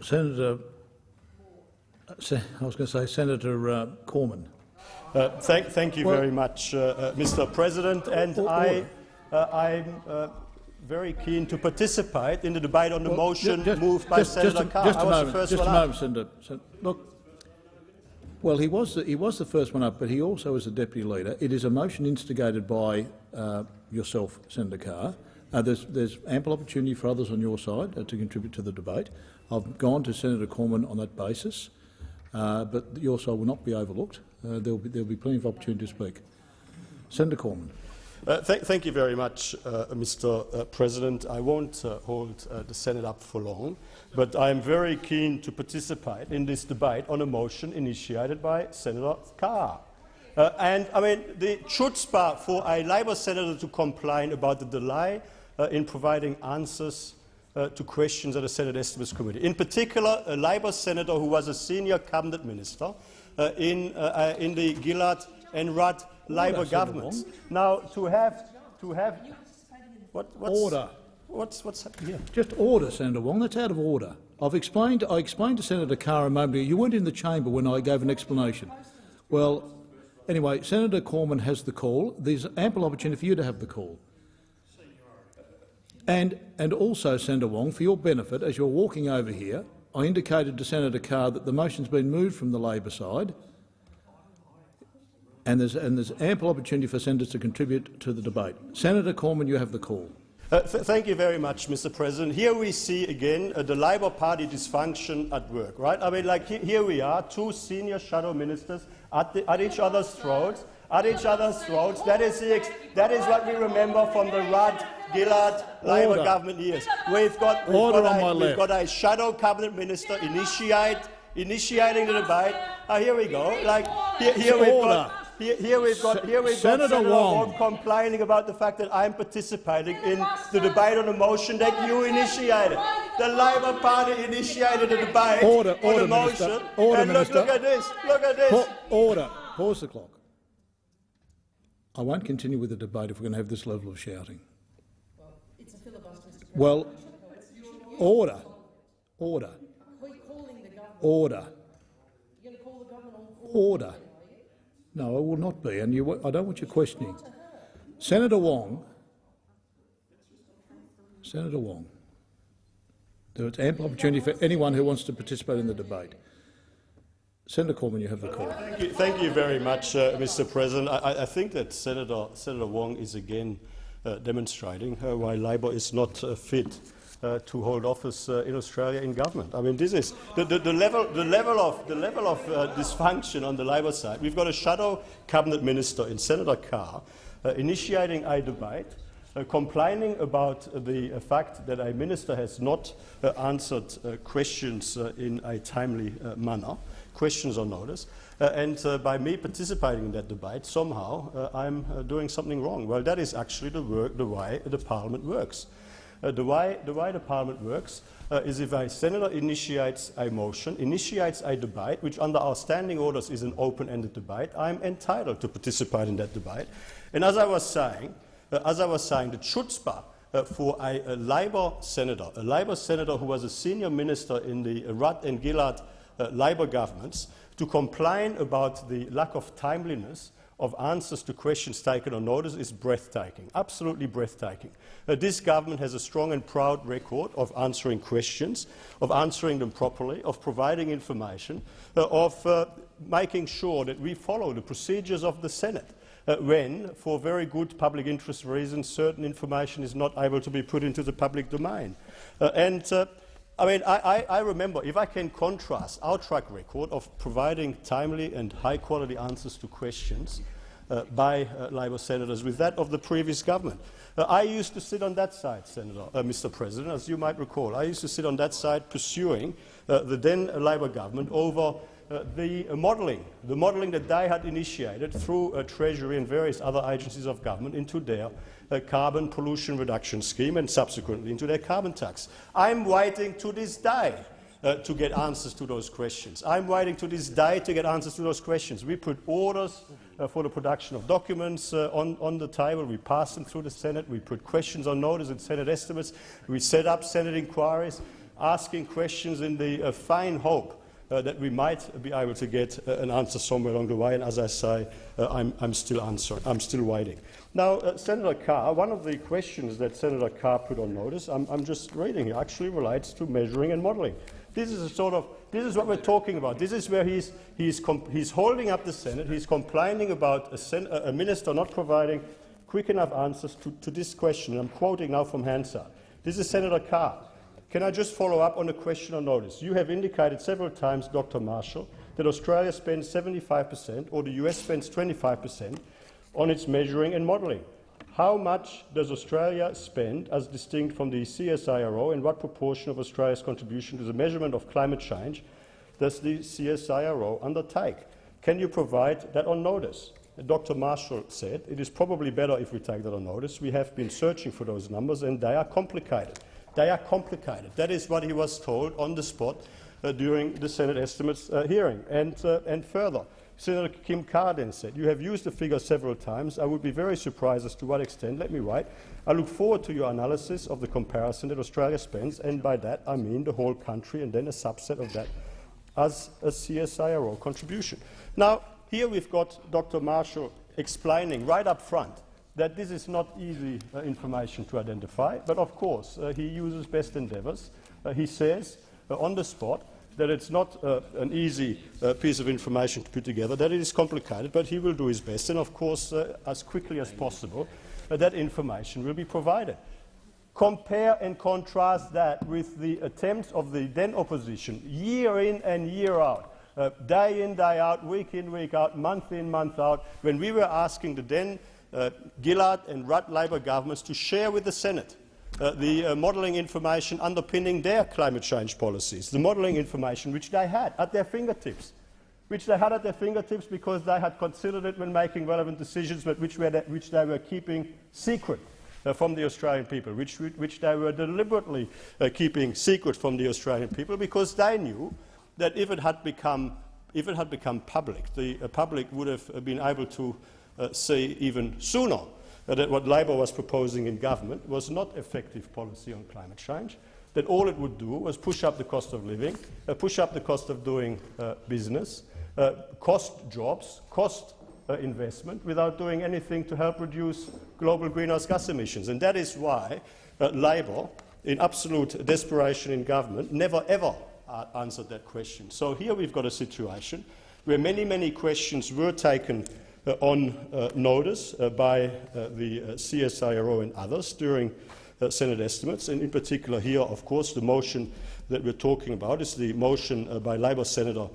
Senator, I was going to say Senator Cormann. Thank you very much, Mr. President, and I'm very keen to participate in the debate on the motion moved by Senator Carr. Just a moment, Senator. Look, well, he was the first one up, but he also is the deputy leader. It is a motion instigated by yourself, Senator Carr. There's ample opportunity for others on your side to contribute to the debate. I've gone to Senator Cormann on that basis, but your side will not be overlooked. There'll be plenty of opportunity to speak. Senator Cormann. Thank you very much, Mr. President. I won't hold the Senate up for long, but I am very keen to participate in this debate on a motion initiated by Senator Carr. And I mean, the chutzpah for a Labor senator to complain about the delay in providing answers to questions at a Senate Estimates Committee. In particular, a Labor senator who was a senior cabinet minister in the Gillard and Rudd Labor governments. Now, to have what's happening here? Just order, Senator Wong. That's out of order. I explained to Senator Carr a moment ago. You weren't in the chamber when I gave an explanation. Well, anyway, Senator Cormann has the call. There's ample opportunity for you to have the call. And also, Senator Wong, for your benefit, as you're walking over here, I indicated to Senator Carr that the motion's been moved from the Labor side, and there's ample opportunity for senators to contribute to the debate. Senator Cormann, you have the call. Thank you very much, Mr. President. Here we see again the Labor Party dysfunction at work, right? I mean, like here we are, two senior shadow ministers at each other's throats. That is what we remember from the Rudd-Gillard Labor government years. We've got a shadow cabinet minister initiating the debate. Here we go. Like here we've got Senator Wong complaining about the fact that I'm participating in the debate on a motion that you initiated. The Labor Party initiated the debate on the motion. Look at this. Look at this. Order. Pause the clock. I won't continue with the debate if we're going to have this level of shouting. Well, it's a filibuster, Mr. President. Well, order. Order. Order. You're going to call the government on order. No, I will not be, and I don't want you questioning. Senator Wong. Senator Wong. There is ample opportunity for anyone who wants to participate in the debate. Senator Cormann, you have the call. Thank you very much, Mr. President. I think that Senator Wong is again demonstrating why Labor is not fit to hold office in Australia in government. I mean, this is the level of dysfunction on the Labor side. We've got a shadow cabinet minister in Senator Carr initiating a debate, complaining about the fact that a minister has not answered questions in a timely manner, questions on notice, and by me participating in that debate, somehow I'm doing something wrong. Well, that is actually the way the Parliament works. The way the Parliament works is if a senator initiates a motion, initiates a debate, which under our standing orders is an open-ended debate, I'm entitled to participate in that debate. And as I was saying, the chutzpah for a Labor senator who was a senior minister in the Rudd and Gillard Labor governments, to complain about the lack of timeliness of answers to questions taken on notice is breathtaking, absolutely breathtaking. This government has a strong and proud record of answering questions, of answering them properly, of providing information, of making sure that we follow the procedures of the Senate when, for very good public interest reasons, certain information is not able to be put into the public domain. I mean, I remember, if I can contrast our track record of providing timely and high-quality answers to questions by Labor senators with that of the previous government. I used to sit on that side, Mr. President, as you might recall. I used to sit on that side pursuing the then Labor government over the modelling that they had initiated through Treasury and various other agencies of government into their carbon pollution reduction scheme and subsequently into their carbon tax. I'm waiting to this day to get answers to those questions. I'm waiting to this day to get answers to those questions. We put orders for the production of documents on the table. We passed them through the Senate. We put questions on notice in Senate estimates. We set up Senate inquiries. asking questions in the fine hope that we might be able to get an answer somewhere along the way. And as I say, I'm still waiting. Now, Senator Carr, one of the questions that Senator Carr put on notice, I'm just reading here, actually relates to measuring and modelling. This is what we're talking about. This is where he's holding up the Senate. He's complaining about a minister not providing quick enough answers to this question. I'm quoting now from Hansard. This is Senator Carr. Can I just follow up on the question on notice? You have indicated several times, Dr. Marshall, that Australia spends 75% or the US spends 25% on its measuring and modelling. How much does Australia spend as distinct from the CSIRO, and what proportion of Australia's contribution to the measurement of climate change does the CSIRO undertake? Can you provide that on notice? Dr. Marshall said, it is probably better if we take that on notice. We have been searching for those numbers and they are complicated. They are complicated. That is what he was told on the spot during the Senate estimates hearing. And further, Senator Kim Carr then said, you have used the figure several times. I would be very surprised as to what extent. Let me write. I look forward to your analysis of the comparison that Australia spends, and by that I mean the whole country and then a subset of that as a CSIRO contribution. Now, here we've got Dr. Marshall explaining right up front that this is not easy information to identify, but of course he uses best endeavours. He says on the spot that it's not an easy piece of information to put together, that it is complicated, but he will do his best, and of course as quickly as possible that information will be provided. Compare and contrast that with the attempts of the then opposition, year in and year out, day in, day out, week in, week out, month in, month out, when we were asking the then Gillard and Rudd Labor governments to share with the Senate the modelling information underpinning their climate change policies, the modelling information which they had at their fingertips, because they had considered it when making relevant decisions, but which they were keeping secret from the Australian people, which they were deliberately keeping secret from the Australian people, because they knew that if it had become public, the public would have been able to see even sooner that what Labor was proposing in government was not effective policy on climate change, that all it would do was push up the cost of living, push up the cost of doing business, cost jobs, cost investment, without doing anything to help reduce global greenhouse gas emissions. And that is why Labor, in absolute desperation in government, never ever answered that question. So here we've got a situation where many questions were taken on notice by the CSIRO and others during Senate estimates, and in particular here, of course, the motion that we're talking about is the motion by Labor Senator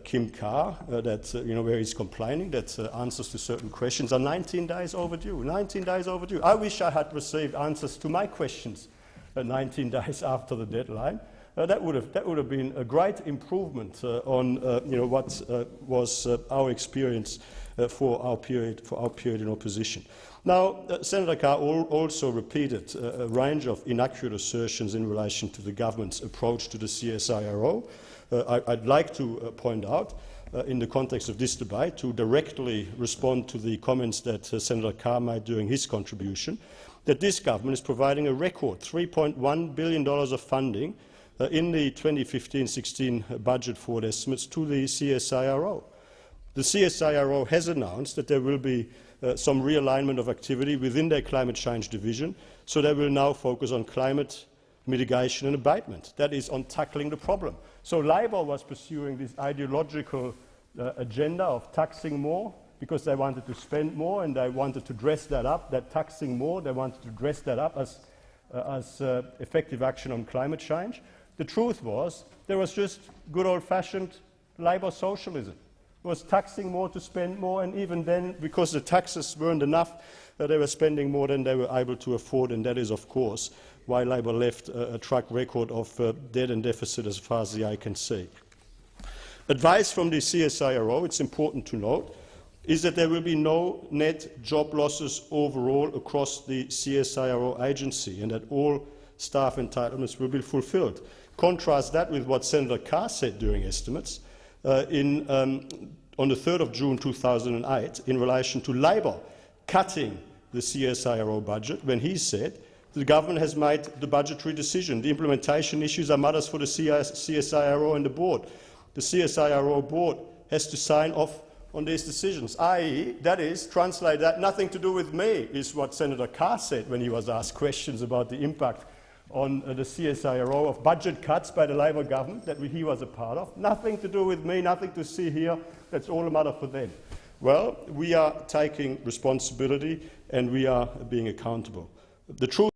Kim Carr, where he's complaining that answers to certain questions are 19 days overdue. 19 days overdue. I wish I had received answers to my questions 19 days after the deadline. That would have been a great improvement on what was our experience for our period in opposition. Now, Senator Carr also repeated a range of inaccurate assertions in relation to the government's approach to the CSIRO. I'd like to point out, in the context of this debate, to directly respond to the comments that Senator Carr made during his contribution, that this government is providing a record $3.1 billion of funding in the 2015-16 budget forward estimates to the CSIRO. The CSIRO has announced that there will be some realignment of activity within their climate change division, so they will now focus on climate mitigation and abatement. That is, on tackling the problem. So Labor was pursuing this ideological agenda of taxing more because they wanted to spend more, and they wanted to dress that up, that taxing more, they wanted to dress that up as effective action on climate change. The truth was there was just good old-fashioned Labor socialism. It was taxing more to spend more, and even then, because the taxes weren't enough, they were spending more than they were able to afford, and that is, of course, why Labor left a track record of debt and deficit as far as the eye can see. Advice from the CSIRO, it's important to note, is that there will be no net job losses overall across the CSIRO agency, and that all staff entitlements will be fulfilled. Contrast that with what Senator Carr said during estimates on the 3rd of June 2008 in relation to Labor cutting the CSIRO budget, when he said The government has made the budgetary decision. The implementation issues are matters for the CSIRO and the board. The CSIRO board has to sign off on these decisions, i.e., that is, translate that, nothing to do with me, is what Senator Carr said when he was asked questions about the impact on the CSIRO of budget cuts by the Labor government that he was a part of. Nothing to do with me, nothing to see here, that's all a matter for them. Well, we are taking responsibility and we are being accountable. The truth